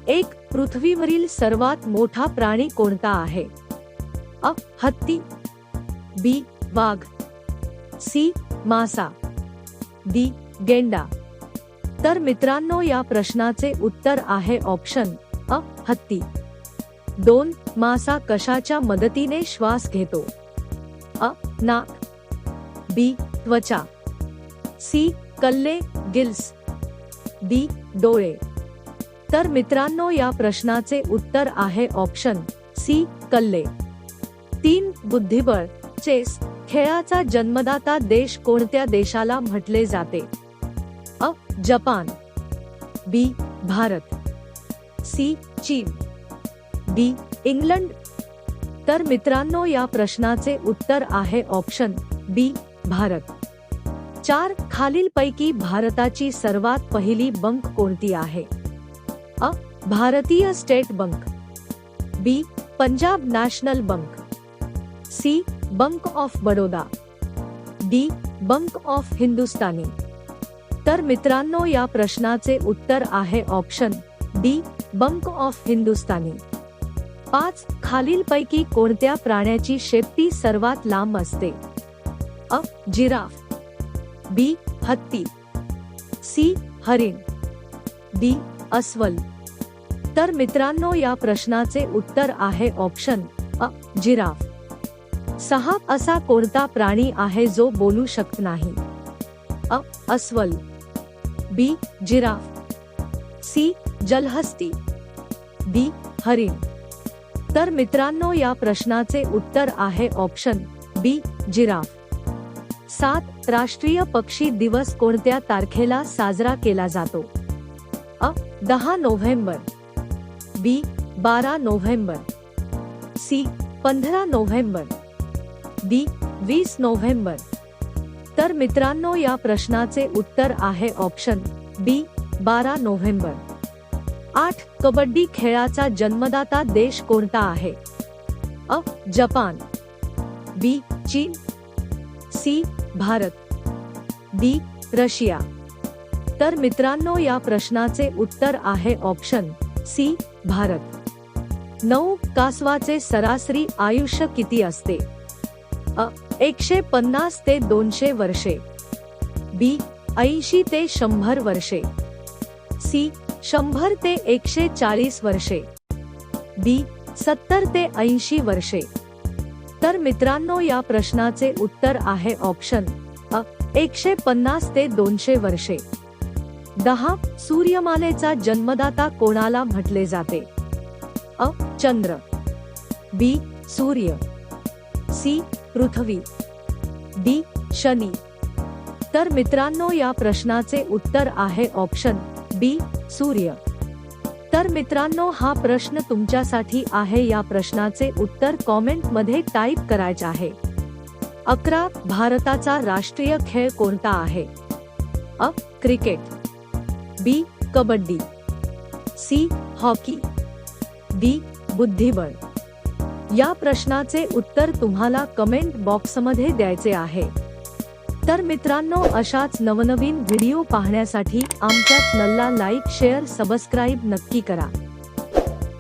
एक. पृथ्वीवरील सर्वात मोठा प्राणी कोणता आहे? अ. हत्ती, बी. वाघ, सी. मासा, डी. गेंडा. तर मित्रांनो, या प्रश्नाचे उत्तर आहे ऑप्शन अ. हत्ती. 2. मासा कशाच्या मदतीने श्वास घेतो? अ. नाक, बी. त्वचा, सी. कल्ले गिल्स, डी. डोळे. तर मित्रांनो, या प्रश्नाचे उत्तर आहे ऑप्शन सी. कल्ले. 3. बुद्धिबळ चेस खेळाचा जन्मदाता देश कोणत्या देशाला म्हटले जाते? अ. जपान, बी. भारत, सी. चीन, डी. इंग्लंड. तर मित्रांनो, या प्रश्नाचे उत्तर आहे ऑप्शन बी. भारत. 4. खालीलपैकी भारताची सर्वात पहिली बँक कोणती आहे? अ. Bharatiya state bank, B. Punjab national bank, C. Bank of Baroda, D. Bank of Hindustani. तर मित्रांनो, या प्रश्नाचे उत्तर आहे option D. Bank of Hindustani. 5. खालीलपैकी कोणत्या प्राण्याची शेपटी सर्वात लांब असते? अ. Giraffe, B. हत्ती, सी. हरिण, डी. अस्वल. तर मित्रांनो, या प्रश्नाचे उत्तर आहे ऑप्शन अ. जिराफ. 6. असा कोणता प्राणी आहे जो बोलू शकत नाही? अ. अस्वल, बी. Giraffe, C. जलहस्ती, डी. हरिण. तर मित्रांनो, या प्रश्नाचे उत्तर आहे ऑप्शन बी. जिराफ. 7. राष्ट्रीय पक्षी दिवस कोणत्या तारखेला साजरा केला जातो? अ. 10 November, B. 12 November, C. 15 November, D. 20 November. तर मित्रांनो, या प्रश्नाचे उत्तर आहे ऑप्शन बी. 12 नोव्हेंबर. 8. कबड्डी खेळाचा जन्मदाता देश कोणता आहे? अ. जपान, बी. चीन, सी. भारत, डी. रशिया. तर मित्रांनो, या प्रश्नाचे उत्तर आहे ऑप्शन सी. भारत. 9. कासवाचे सरासरी आयुष्य किती असते? अ. 150 ते 200 वर्षे, बी. 80 ते 100 वर्षे, सी. 100 ते 140 वर्षे, डी. 70 ते 80 वर्षे. तर मित्रांनो, या प्रश्नाचे उत्तर आहे ऑप्शन अ. 150 ते 200 वर्षे. 10. सूर्यमालेचा जन्मदाता कोणाला म्हटले जाते? अ. चंद्र, बी. सूर्य, सी. पृथ्वी, डी. शनी. तर मित्रांनो, या प्रश्नाचे उत्तर आहे ऑप्शन बी. सूर्य. तर मित्रांनो, हा प्रश्न तुमच्यासाठी आहे. या प्रश्नाचे उत्तर कॉमेंट मध्ये टाइप करायचे आहे. 11. भारताचा राष्ट्रीय खेळ कोणता आहे? अ. क्रिकेट, बी. कबड्डी, सी. Hockey, D. बुद्धिबळ. या प्रश्नाचे उत्तर तुम्हाला कमेंट बॉक्समध्ये द्यायचे आहे. तर मित्रांनो, अशाच नवनवीन व्हिडिओ पाहण्यासाठी आमच्या चॅनलला लाईक, शेअर, सबस्क्राईब नक्की करा.